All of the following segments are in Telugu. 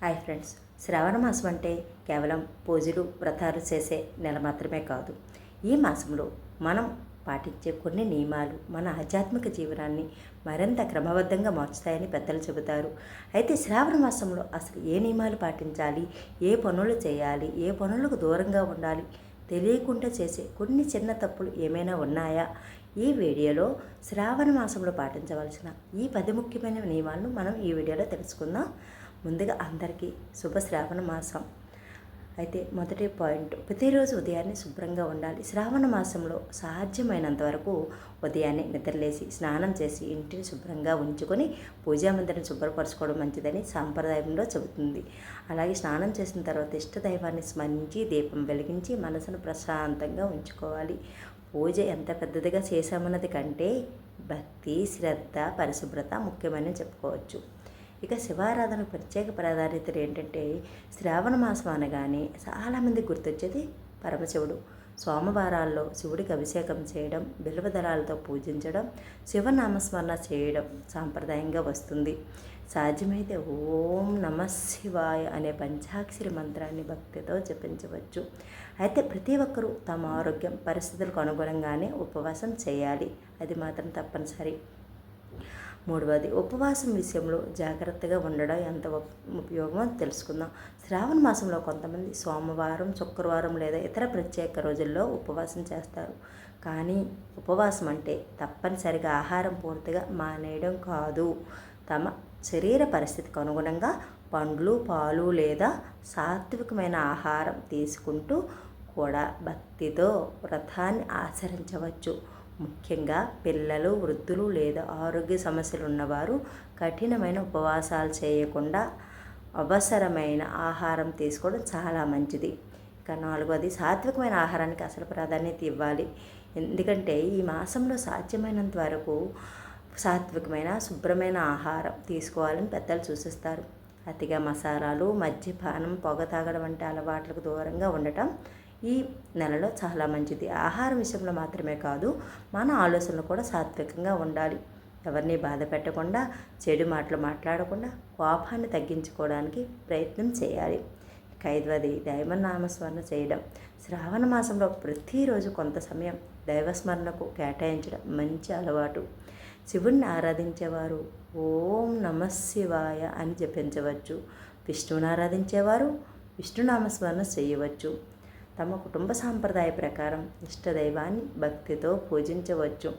హాయ్ ఫ్రెండ్స్, శ్రావణ మాసం అంటే కేవలం పూజలు వ్రతాలు చేసే నెల మాత్రమే కాదు. ఈ మాసంలో మనం పాటించే కొన్ని నియమాలు మన ఆధ్యాత్మిక జీవనాన్ని మరింత క్రమబద్ధంగా మార్చుతాయని పెద్దలు చెబుతారు. అయితే శ్రావణ మాసంలో అసలు ఏ నియమాలు పాటించాలి, ఏ పనులు చేయాలి, ఏ పనులకు దూరంగా ఉండాలి, తెలియకుండా చేసే కొన్ని చిన్న తప్పులు ఏమైనా ఉన్నాయా? ఈ వీడియోలో శ్రావణ మాసంలో పాటించవలసిన ఈ 10 ముఖ్యమైన నియమాలను మనం ఈ వీడియోలో తెలుసుకుందాం. ముందుగా అందరికీ శుభ శ్రావణ మాసం. అయితే మొదటి పాయింట్, ప్రతిరోజు ఉదయాన్నే శుభ్రంగా ఉండాలి. శ్రావణ మాసంలో సాధ్యమైనంత వరకు ఉదయాన్నే నిద్రలేసి స్నానం చేసి ఇంటిని శుభ్రంగా ఉంచుకొని పూజా మందిరం శుభ్రపరచుకోవడం మంచిదని సాంప్రదాయంలో చెబుతుంది. అలాగే స్నానం చేసిన తర్వాత ఇష్టదైవాన్ని స్మరించి దీపం వెలిగించి మనసును ప్రశాంతంగా ఉంచుకోవాలి. పూజ ఎంత పెద్దదిగా చేశామన్నది కంటే భక్తి, శ్రద్ధ, పరిశుభ్రత ముఖ్యమని చెప్పుకోవచ్చు. ఇక శివారాధనకు ప్రత్యేక ప్రాధాన్యతలు ఏంటంటే, శ్రావణ మాసం అనగానే చాలామంది గుర్తొచ్చేది పరమశివుడు. సోమవారాల్లో శివుడికి అభిషేకం చేయడం, బిల్వదళాలతో పూజించడం, శివనామస్మరణ చేయడం సాంప్రదాయంగా వస్తుంది. సాధ్యమైతే ఓం నమః శివాయ అనే పంచాక్షరి మంత్రాన్ని భక్తితో జపించవచ్చు. అయితే ప్రతి ఒక్కరూ తమ ఆరోగ్యం పరిస్థితులకు అనుగుణంగానే ఉపవాసం చేయాలి, అది మాత్రం తప్పనిసరి. మూడవది, ఉపవాసం విషయంలో జాగ్రత్తగా ఉండడం ఎంత ఉపయోగమో తెలుసుకుందాం. శ్రావణ మాసంలో కొంతమంది సోమవారం, శుక్రవారం లేదా ఇతర ప్రత్యేక రోజుల్లో ఉపవాసం చేస్తారు. కానీ ఉపవాసం అంటే తప్పనిసరిగా ఆహారం పూర్తిగా మానేయడం కాదు. తమ శరీర పరిస్థితికి అనుగుణంగా పండ్లు, పాలు లేదా సాత్వికమైన ఆహారం తీసుకుంటూ కూడా భక్తితో వ్రతాన్ని ఆచరించవచ్చు. ముఖ్యంగా పిల్లలు, వృద్ధులు లేదా ఆరోగ్య సమస్యలు ఉన్నవారు కఠినమైన ఉపవాసాలు చేయకుండా అవసరమైన ఆహారం తీసుకోవడం చాలా మంచిది. ఇక నాలుగవది, సాత్వికమైన ఆహారానికి అసలు ప్రాధాన్యత ఇవ్వాలి. ఎందుకంటే ఈ మాసంలో సాధ్యమైనంత వరకు సాత్వికమైన శుభ్రమైన ఆహారం తీసుకోవాలని పెద్దలు సూచిస్తారు. అతిగా మసాలాలు, మద్యపానం, పొగ తాగడం వంటి అలవాట్లకు దూరంగా ఉండటం ఈ నెలలో చాలా మంచిది. ఆహారం విషయంలో మాత్రమే కాదు, మన ఆలోచనలు కూడా సాత్వికంగా ఉండాలి. ఎవరిని బాధ పెట్టకుండా, చెడు మాటలు మాట్లాడకుండా కోపాన్ని తగ్గించుకోవడానికి ప్రయత్నం చేయాలి. ఇక ఐదవది, దైవనామస్మరణ చేయడం. శ్రావణ మాసంలో ప్రతిరోజు కొంత సమయం దైవస్మరణకు కేటాయించడం మంచి అలవాటు. శివుణ్ణి ఆరాధించేవారు ఓం నమః శివాయ అని జపించవచ్చు. విష్ణువుని ఆరాధించేవారు విష్ణునామస్మరణ చేయవచ్చు. తమ కుటుంబ సాంప్రదాయ ప్రకారం ఇష్టదైవాన్ని భక్తితో పూజించవచ్చు.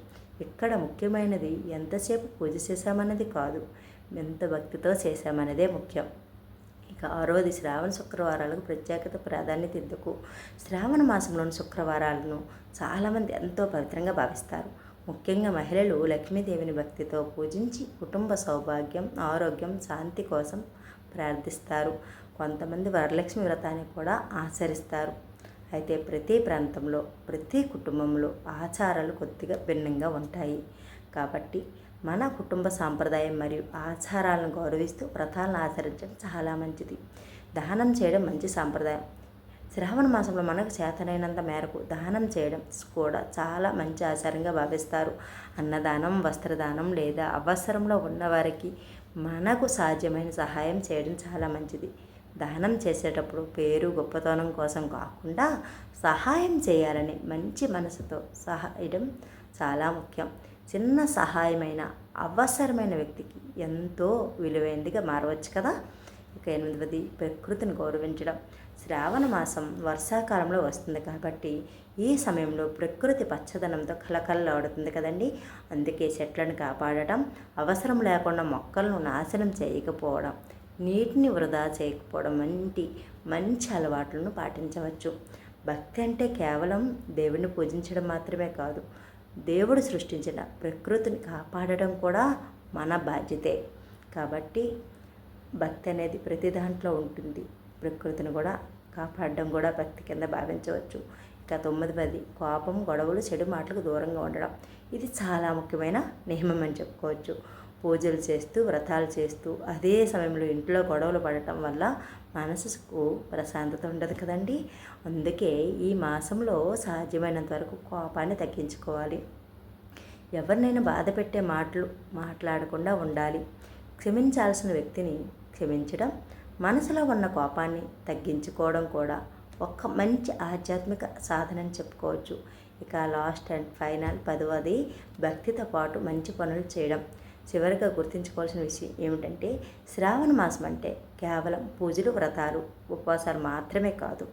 ఇక్కడ ముఖ్యమైనది ఎంతసేపు పూజ చేశామన్నది కాదు, ఎంత భక్తితో చేశామన్నదే ముఖ్యం. ఇక ఆరవది, శ్రావణ శుక్రవారాలకు ప్రత్యేకత ప్రాధాన్యత ఎందుకు? శ్రావణ మాసంలోని శుక్రవారాలను చాలామంది ఎంతో పవిత్రంగా భావిస్తారు. ముఖ్యంగా మహిళలు లక్ష్మీదేవిని భక్తితో పూజించి కుటుంబ సౌభాగ్యం, ఆరోగ్యం, శాంతి కోసం ప్రార్థిస్తారు. కొంతమంది వరలక్ష్మి వ్రతాన్ని కూడా ఆచరిస్తారు. అయితే ప్రతి ప్రాంతంలో, ప్రతి కుటుంబంలో ఆచారాలు కొద్దిగా భిన్నంగా ఉంటాయి. కాబట్టి మన కుటుంబ సాంప్రదాయం మరియు ఆచారాలను గౌరవిస్తూ వ్రతాలను ఆచరించడం చాలా మంచిది. దానం చేయడం మంచి సాంప్రదాయం. శ్రావణ మాసంలో మనకు చేతనైనంత మేరకు దానం చేయడం కూడా చాలా మంచి ఆచారంగా భావిస్తారు. అన్నదానం, వస్త్రదానం లేదా అవసరంలో ఉన్నవారికి మనకు సాధ్యమైన సహాయం చేయడం చాలా మంచిది. దానం చేసేటప్పుడు పేరు, గొప్పతనం కోసం కాకుండా సహాయం చేయాలని మంచి మనసుతో సహాయం చాలా ముఖ్యం. చిన్న సహాయమైన అవసరమైన వ్యక్తికి ఎంతో విలువైనదిగా మారవచ్చు కదా. ఇక ఎనిమిదవది, ప్రకృతిని గౌరవించడం. శ్రావణ మాసం వర్షాకాలంలో వస్తుంది కాబట్టి ఈ సమయంలో ప్రకృతి పచ్చదనంతో కలకలలాడుతుంది కదండి. అందుకే చెట్లను కాపాడటం, అవసరం లేకుండా మొక్కలను నాశనం చేయకపోవడం, నీటిని వృధా చేయకపోవడం వంటి మంచి అలవాట్లను పాటించవచ్చు. భక్తి అంటే కేవలం దేవుడిని పూజించడం మాత్రమే కాదు, దేవుడు సృష్టించిన ప్రకృతిని కాపాడడం కూడా మన బాధ్యతే. కాబట్టి భక్తి అనేది ప్రతి దాంట్లో ఉంటుంది. ప్రకృతిని కూడా కాపాడడం కూడా భక్తి కింద భావించవచ్చు. ఇక 9వది, కోపం, గొడవలు, చెడు మాటలకు దూరంగా ఉండడం. ఇది చాలా ముఖ్యమైన నియమం అని చెప్పుకోవచ్చు. పూజలు చేస్తూ, వ్రతాలు చేస్తూ అదే సమయంలో ఇంట్లో గొడవలు పడటం వల్ల మనసుకు ప్రశాంతత ఉండదు కదండి. అందుకే ఈ మాసంలో సాధ్యమైనంత వరకు కోపాన్ని తగ్గించుకోవాలి. ఎవరినైనా బాధ పెట్టే మాటలు మాట్లాడకుండా ఉండాలి. క్షమించాల్సిన వ్యక్తిని క్షమించడం, మనసులో ఉన్న కోపాన్ని తగ్గించుకోవడం కూడా ఒక మంచి ఆధ్యాత్మిక సాధన అని చెప్పుకోవచ్చు. ఇక లాస్ట్ అండ్ ఫైనల్ 10వది భక్తితో పాటు మంచి పనులు చేయడం. చివరిగా గుర్తుంచుకోవాల్సిన విషయం ఏమిటంటే, శ్రావణ మాసం అంటే కేవలం పూజలు, వ్రతాలు, ఉపవాసాలు మాత్రమే కాదు,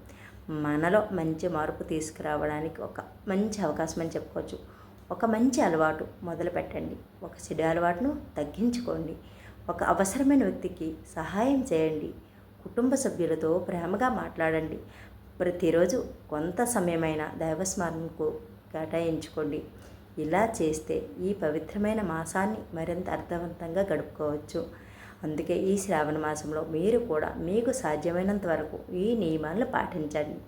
మనలో మంచి మార్పు తీసుకురావడానికి ఒక మంచి అవకాశం అని చెప్పుకోవచ్చు. ఒక మంచి అలవాటు మొదలు పెట్టండి, ఒక చెడు అలవాటును తగ్గించుకోండి, ఒక అవసరమైన వ్యక్తికి సహాయం చేయండి, కుటుంబ సభ్యులతో ప్రేమగా మాట్లాడండి, ప్రతిరోజు కొంత సమయమైన దైవస్మరణకు కేటాయించుకోండి. ఇలా చేస్తే ఈ పవిత్రమైన మాసాన్ని మరింత అర్థవంతంగా గడుపుకోవచ్చు. అందుకే ఈ శ్రావణ మాసంలో మీరు కూడా మీకు సాధ్యమైనంత వరకు ఈ నియమాలను పాటించండి.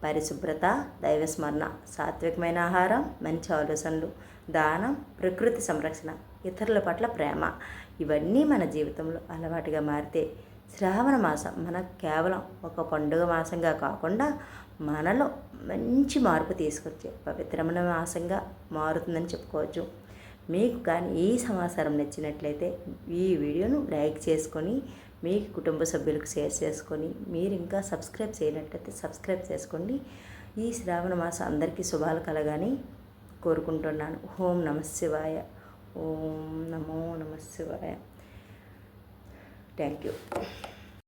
పరిశుభ్రత, దైవస్మరణ, సాత్వికమైన ఆహారం, మంచి ఆలోచనలు, దానం, ప్రకృతి సంరక్షణ, ఇతరుల పట్ల ప్రేమ, ఇవన్నీ మన జీవితంలో అలవాటుగా మారితే శ్రావణ మాసం మనకు కేవలం ఒక పండుగ మాసంగా కాకుండా మనలో మంచి మార్పు తీసుకొచ్చే పవిత్రమైన మాసంగా మారుతుందని చెప్పుకోవచ్చు. మీకు కానీ ఈ సమాచారం నచ్చినట్లయితే ఈ వీడియోను లైక్ చేసుకొని మీ కుటుంబ సభ్యులకు షేర్ చేసుకొని, మీరు ఇంకా సబ్స్క్రైబ్ చేయనట్లయితే సబ్స్క్రైబ్ చేసుకోండి. ఈ శ్రావణ మాసం అందరికీ శుభాలు కలగాని కోరుకుంటున్నాను. ఓం నమః శివాయ. ఓం నమో నమః శివాయ. Thank you.